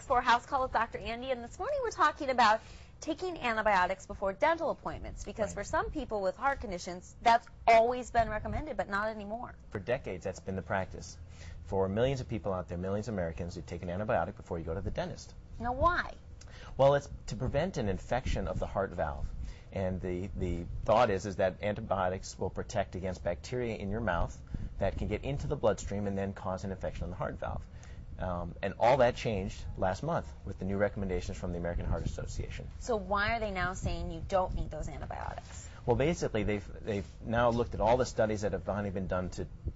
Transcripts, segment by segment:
Fox 4 House Call with Dr. Andy, and this morning we're talking about taking antibiotics before dental appointments, because for some people with heart conditions, that's always been recommended, but not anymore. For decades, that's been the practice. For millions of people out there, millions of Americans, who take an antibiotic before you go to the dentist. Now, why? Well, it's to prevent an infection of the heart valve. And the thought is that antibiotics will protect against bacteria in your mouth that can get into the bloodstream and then cause an infection on the heart valve. And all that changed last month with the new recommendations from the American Heart Association. So why are they now saying you don't need those antibiotics? Well, basically, they've now looked at all the studies that have finally been done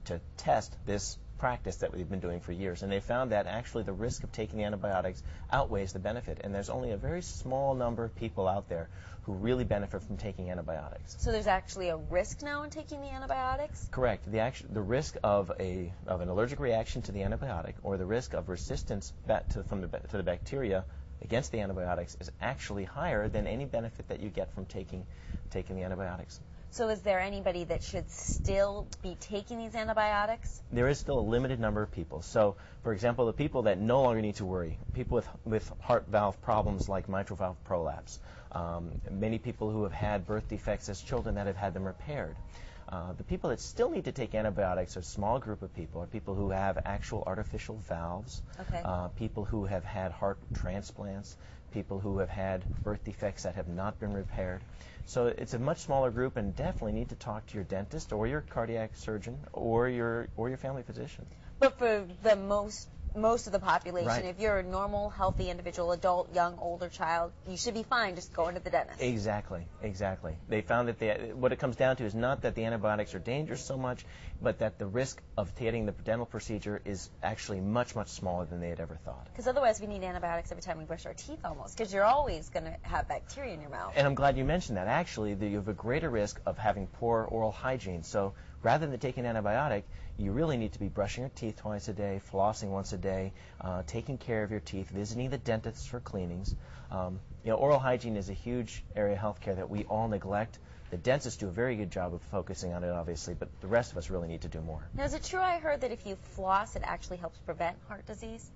to test this practice that we've been doing for years, and they found that actually the risk of taking the antibiotics outweighs the benefit, and there's only a very small number of people out there who really benefit from taking antibiotics. So there's actually a risk now in taking the antibiotics? Correct. The risk of an allergic reaction to the antibiotic, or the risk of resistance to the bacteria against the antibiotics, is actually higher than any benefit that you get from taking the antibiotics. So is there anybody that should still be taking these antibiotics? There is still a limited number of people. So, for example, the people that no longer need to worry, people with heart valve problems like mitral valve prolapse, many people who have had birth defects as children that have had them repaired. The people that still need to take antibiotics are a small group of people, are people who have actual artificial valves, people who have had heart transplants, people who have had birth defects that have not been repaired. So it's a much smaller group, and definitely need to talk to your dentist or your cardiac surgeon or your family physician. But for the most of the population, if you're a normal, healthy individual, adult, young, older child, you should be fine just going to the dentist. Exactly. They found that what it comes down to is not that the antibiotics are dangerous so much, but that the risk of getting the dental procedure is actually much, much smaller than they had ever thought. Because otherwise we need antibiotics every time we brush our teeth almost, because you're always going to have bacteria in your mouth. And I'm glad you mentioned that. Actually, you have a greater risk of having poor oral hygiene. So rather than taking an antibiotic, you really need to be brushing your teeth twice a day, flossing once a day, taking care of your teeth, visiting the dentist for cleanings. Oral hygiene is a huge area of healthcare that we all neglect. The dentists do a very good job of focusing on it, obviously, but the rest of us really need to do more. Now, is it true I heard that if you floss, it actually helps prevent heart disease?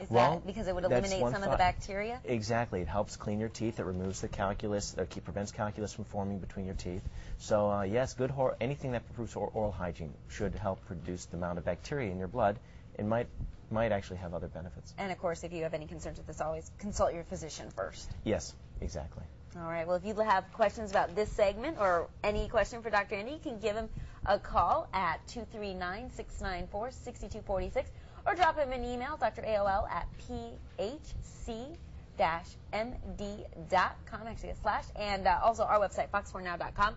Is well, that because it would eliminate some of the bacteria? Exactly. It helps clean your teeth. It removes the calculus, or prevents calculus from forming between your teeth. So, yes, anything that improves oral hygiene should help reduce the amount of bacteria in your blood. It might actually have other benefits. And, of course, if you have any concerns with this, always consult your physician first. Yes, exactly. All right. Well, if you have questions about this segment or any question for Dr. Andy, you can give him a call at 239-694-6246 or drop him an email, draol at phc-md.com, actually a slash, and also our website, fox4now.com.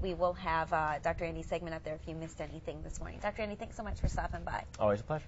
We will have Dr. Andy's segment up there if you missed anything this morning. Dr. Andy, thanks so much for stopping by. Always a pleasure.